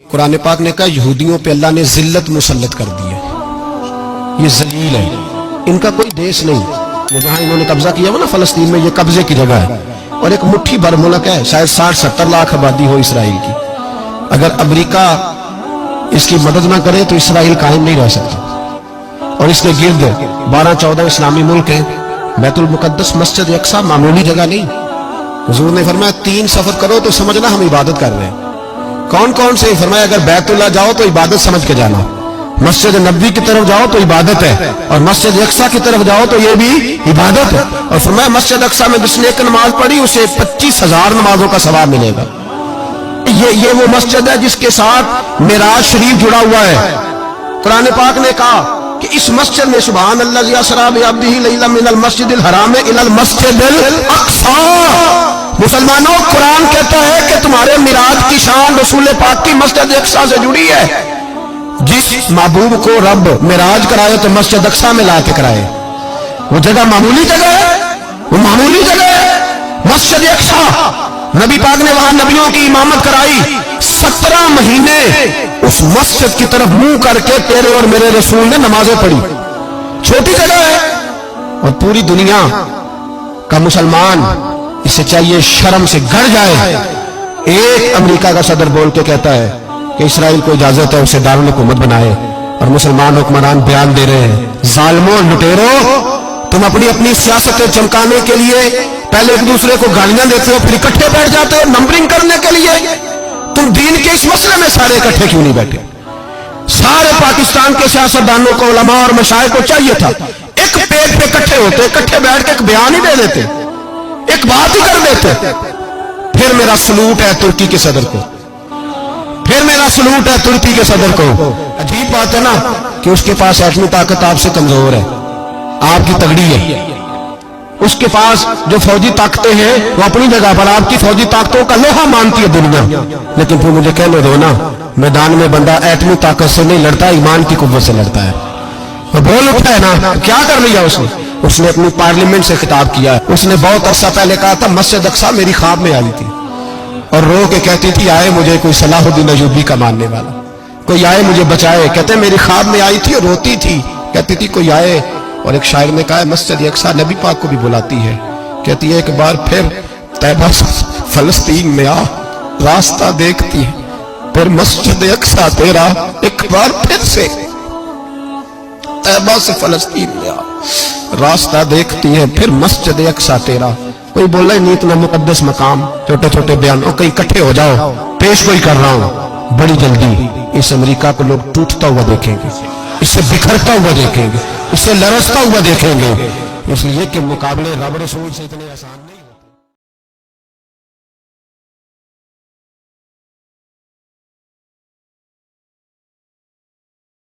قرآن پاک نے کہا یہودیوں پہ اللہ نے ذلت مسلط کر دی ہے، یہ ذلیل ہے، ان کا کوئی دیش نہیں۔ وہ جہاں انہوں نے قبضہ کیا ہوا نا فلسطین میں، یہ قبضے کی جگہ ہے اور ایک مٹھی بھر ملک ہے، شاید 60-70 لاکھ آبادی ہو اسرائیل کی۔ اگر امریکہ اس کی مدد نہ کرے تو اسرائیل قائم نہیں رہ سکتا۔ اور اس کے گرد 12-14 اسلامی ملک ہیں۔ بیت المقدس مسجد اقصی معمولی جگہ نہیں۔ حضور نے فرمایا 3 سفر کرو تو سمجھنا ہم عبادت کر رہے ہیں۔ کون کون سے؟ فرمایا اگر بیت اللہ جاؤ تو عبادت سمجھ کے جانا، مسجد نبوی کی طرف جاؤ تو عبادت ہے، اور مسجد اقصی کی طرف جاؤ تو یہ بھی عبادت ہے۔ اور فرمایا مسجد اقصی میں جس نے ایک نماز پڑھی اسے 25,000 نمازوں کا ثواب ملے گا۔ یہ وہ مسجد ہے جس کے ساتھ معراج شریف جڑا ہوا ہے۔ قرآن پاک نے کہا کہ اس مسجد میں سبحان اللہ اسریٰ بعبدہ لیلا من المسجد الحرام الی المسجد الاقصی۔ مسلمانوں، قرآن کہتا ہے کہ تمہارے معراج کی شان رسول پاک کی مسجد اقصی سے جڑی ہے۔ جس محبوب کو رب معراج کرائے تو مسجد اقصی میں لا کے کرائے۔ وہ جگہ معمولی جگہ ہے، وہ معمولی جگہ ہے مسجد اقصی۔ نبی پاک نے وہاں نبیوں کی امامت کرائی، 17 مہینے اس مسجد کی طرف منہ کر کے تیرے اور میرے رسول نے نمازیں پڑھی۔ چھوٹی جگہ ہے اور پوری دنیا کا مسلمان اسے چاہیے شرم سے گڑ جائے۔ ایک امریکہ کا صدر بول کے کہتا ہے کہ اسرائیل کو اجازت ہے اسے دارالحکومت بنائے، اور مسلمان حکمران بیان دے رہے ہیں ظالموں، لٹیروں، تم اپنی سیاستیں چمکانے کے لیے پہلے ایک دوسرے کو گالیاں دیتے ہو، پھر اکٹھے بیٹھ جاتے ہو نمبرنگ کرنے کے لیے۔ تم دین کے اس مسئلے میں سارے اکٹھے کیوں نہیں بیٹھے؟ سارے پاکستان کے سیاستدانوں کو، علماء اور مشائخ کو چاہیے تھا ایک پیج پہ اکٹھے ہوتے، اکٹھے بیٹھ کے ایک بیان ہی دے دیتے، ایک بات ہی کر دیتے۔ پھر میرا سلوٹ ہے ترکی کے صدر کو، پھر میرا سلوٹ ہے ترکی کے صدر کو۔ عجیب بات ہے نا کہ اس کے پاس ایٹمی طاقت آپ سے کمزور ہے، آپ کی تگڑی ہے۔ اس کے پاس جو فوجی طاقتیں ہیں وہ اپنی جگہ پر آپ کی فوجی طاقتوں کا لوہا مانتی ہے دنیا، لیکن پھر مجھے کہنے دو نا، میدان میں بندہ ایٹمی طاقت سے نہیں لڑتا، ایمان کی قوت سے لڑتا ہے۔ وہ بول اٹھا ہے نا، کیا کر لیا اس نے اپنی پارلیمنٹ سے خطاب کیا۔ اس نے بہت عرصہ پہلے کہا تھا مسجد اقصی میری خواب میں آئی تھی اور رو کے کہتی تھی آئے مجھے کوئی صلاح الدین ایوبی کا ماننے والا، کوئی آئے مجھے بچائے۔ کہتے میری خواب میں آئی تھی اور روتی تھی، کہتی تھی کوئی آئے۔ اور ایک شاعر نے کہا ہے مسجد اقصی نبی پاک کو بھی بلاتی ہے، کہتی ہے ایک بار پھر طیبہ فلسطین میں آ، راستہ دیکھتی ہے پھر مسجد اقصی تیرا، ایک بار پھر سے طیبہ سے فلسطین میں آ، راستہ دیکھتی ہے پھر مسجد اقصی تیرا۔ کوئی بول رہا ہے نہیں اتنا مقدس مقام، چھوٹے چھوٹے بیان، اور کہیں اکٹھے ہو جاؤ، پیش کوئی کر رہا ہوں بڑی جلدی۔ اس امریکہ کو لوگ ٹوٹتا ہوا دیکھیں گے، اس سے بکھرتا ہوا دیکھیں گے، اس سے لرزتا ہوا دیکھیں گے، اس لیے کہ مقابلے رب رسول سے اتنے آسان نہیں۔